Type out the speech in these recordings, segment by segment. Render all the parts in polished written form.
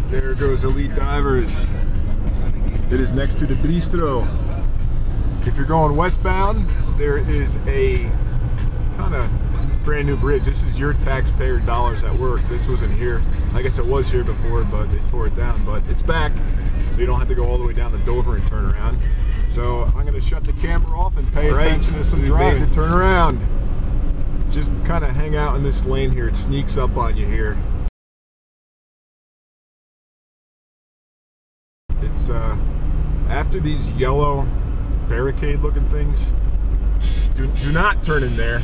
There goes Elite Divers. It is next to the bistro. If you're going westbound, there is a kind of brand new bridge. This is your taxpayer dollars at work. This wasn't here. I guess it was here before, but they tore it down. But it's back, so you don't have to go all the way down to Dover and turn around. So I'm going to shut the camera off and pay attention to some driving. To turn around. Just kind of hang out in this lane here. It sneaks up on you here. It's after these yellow barricade looking things, do not turn in there.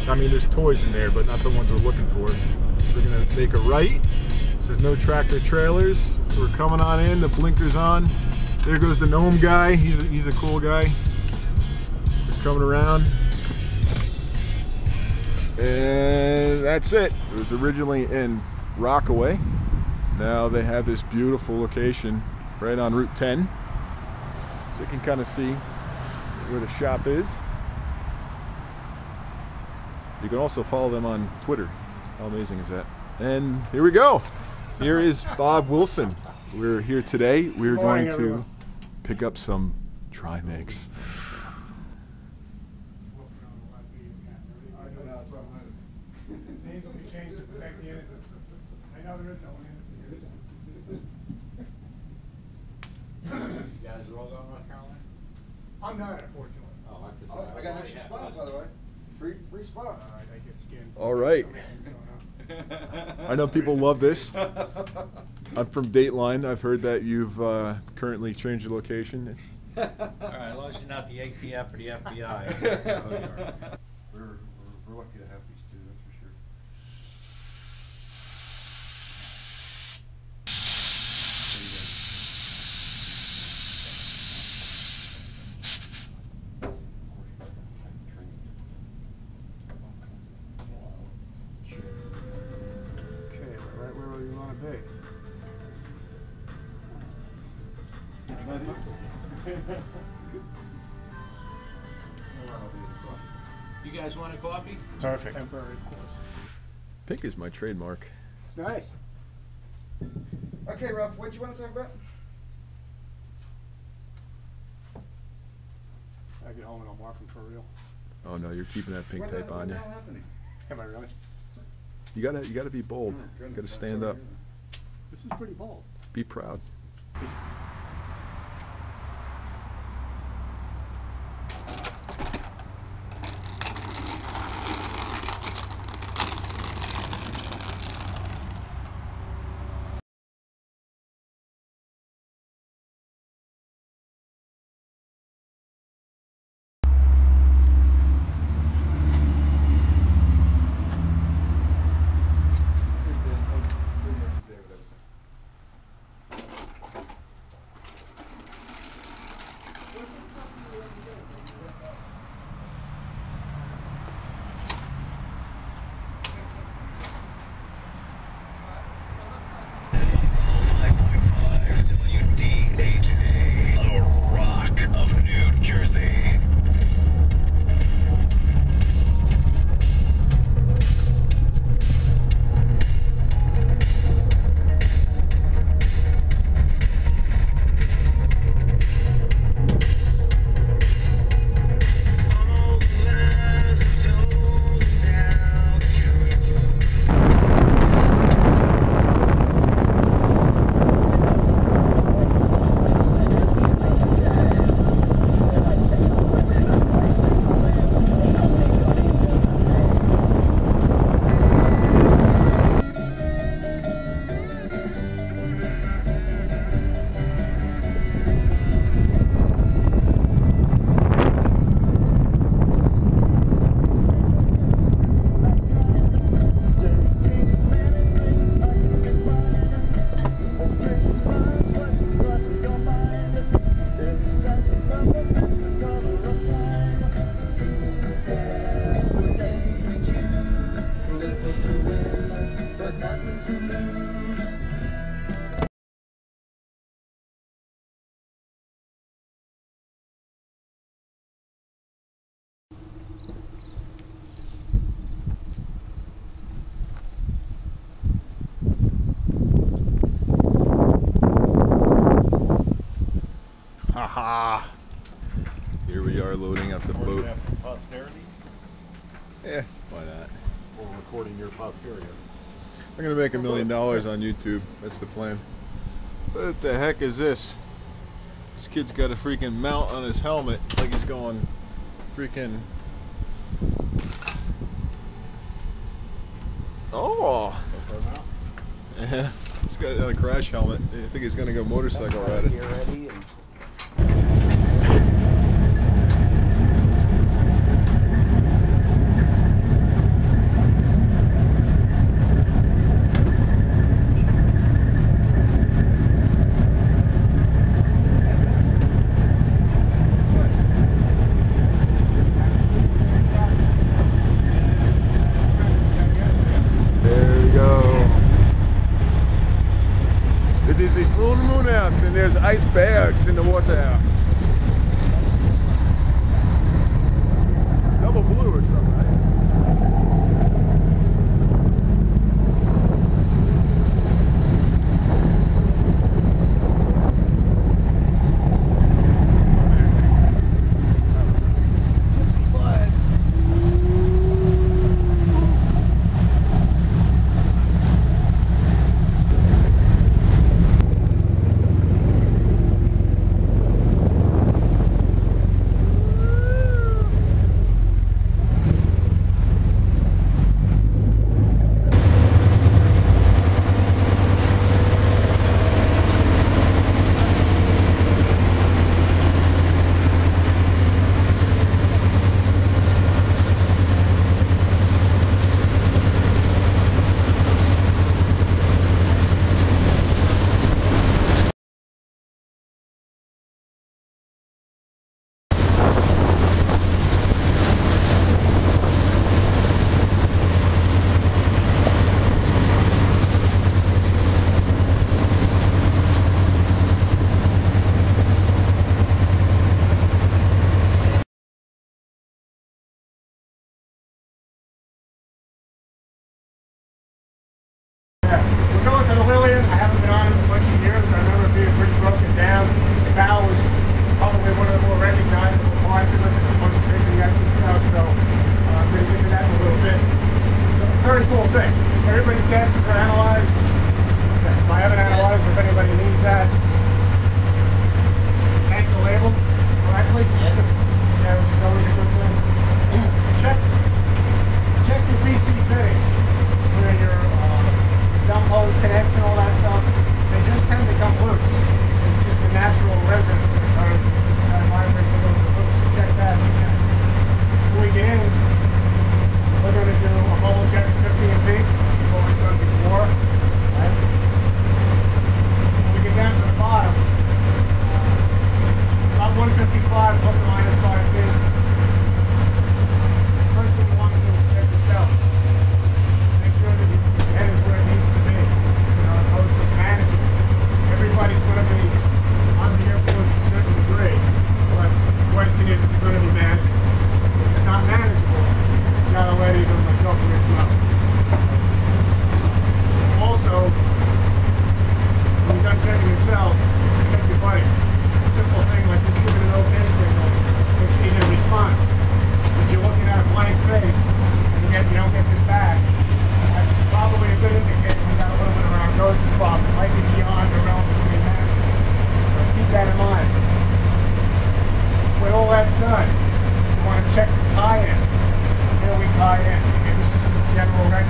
I mean, there's toys in there, but not the ones we're looking for. We're gonna make a right. It says no tractor trailers. We're coming on in, the blinker's on. There goes the gnome guy, he's a cool guy. We're coming around. And that's it. It was originally in Rockaway. Now they have this beautiful location right on Route 10. So you can kind of see where the shop is. You can also follow them on Twitter. How amazing is that? And here we go. Here is Bob Wilson. We're here today. We're going to pick up some Trimex. You guys are all going to North Carolina? I'm not, unfortunately. Oh, I got an extra spot, by the way. Free spot. I get skinned. All right. I know people love this. I'm from Dateline. I've heard that you've currently changed your location. All right, as long as you're not the ATF or the FBI. We're lucky to have these two, that's for sure. Okay, right where you want to be. You guys want a coffee? Perfect. Temporary, of course. Pink is my trademark. It's nice. Okay, Ralph, what do you want to talk about? I get home and I'll mark them for real. Oh no, you're keeping that pink tape on you. What the hell happening? Am I really? You gotta be bold. You gotta stand up. This is pretty bold. Be proud. Yeah, why not? Or recording your posterior. I'm gonna make $1 million on YouTube. That's the plan. What the heck is this? This kid's got a freaking mount on his helmet, like he's going freaking. Oh. Yeah, he's got a crash helmet. I think he's gonna go motorcycle riding. It is a full moon out and there's icebergs in the water. Double blue or something, right? We're going to the Lillian. I haven't been on it in a bunch of years. I remember it being pretty broken down. The bow was probably one of the more recognizable parts of it. There's a bunch of fishing nets and stuff, so I'm going to get to that in a little bit. So, very cool thing. Everybody's guesses are analyzed. I haven't analyzed if anybody needs that. Tanks are labeled correctly. Yes. Yeah, which is always a good thing. Check your BC fittings. Where your dump hose connects and all that stuff, they just tend to come loose. It's just the natural resonance that kind of vibrates a little bit loose. So check that again. Before we get in, we're going to do a bubble check at 15 feet. We've always done before. Right? When we get down to the bottom, about 155 plus or minus 5 feet. First thing you want to do is check yourself. Make sure that your head is where it needs to be. You know, the post is manageable. Everybody's going to be on the airport to a certain degree. But the question is it going to be manageable? If it's not manageable, you got to let either myself or Rich know. Also, when you're done checking yourself, check your buddy. A simple thing like just giving an okay signal, makes you get a response. If you're looking at a blank face and you don't get this back, that's probably a good indicator you got a little bit around ghost problem. It might be beyond the realm of being manageable. So keep that in mind. When all that's done, you want to check the tie-in. Here we tie in. Okay, this is just a general regular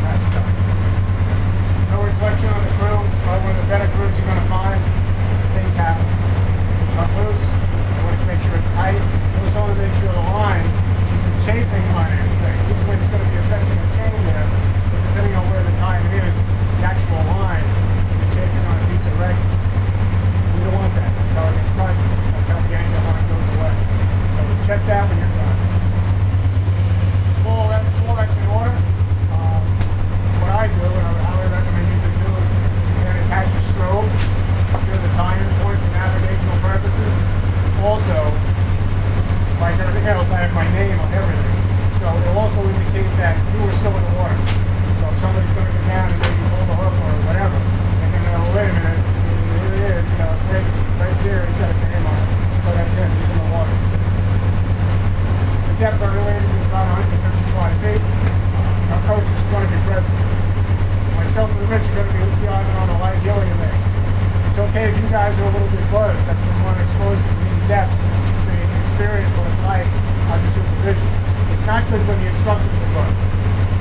guys are a little bit buzzed. That's when one exposed to these depths, so you can experience what it's like under supervision. It's not good when the instructors are buzzed.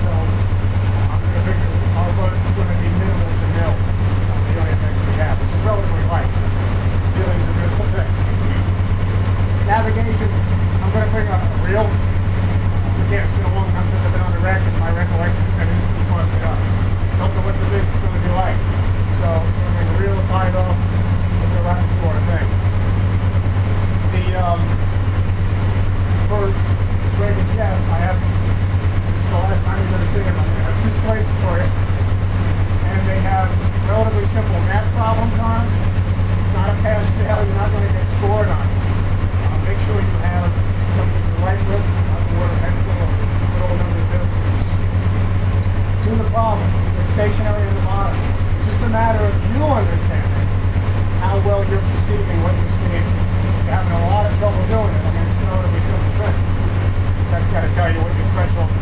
So I'm going to figure our buzz is going to be minimal to nil. The only effects we have, which is relatively light. Feeling is a beautiful thing. Navigation, I'm going to bring a reel. Again, it's been a long time since I've been on the wreck, and my recollection is going to be busted up. Don't know what the business is going to be like. So I'm going to bring a reel, tie it off, look around the corner thing. For Greg and Jeff, I have, this is the last time you're going to see them, I have 2 slates for you. And they have relatively simple math problems on them. It's not a pass-fail, you're not going to get scored on it. Make sure you have something to write with, a board, a pencil, or little number 2. Do the problem. It's stationary in the bottom. It's just a matter of you understanding how well you're perceiving what you're seeing. If you're having a lot of trouble doing it, I mean, it's a relatively simple thing. That's got to tell you what your threshold is.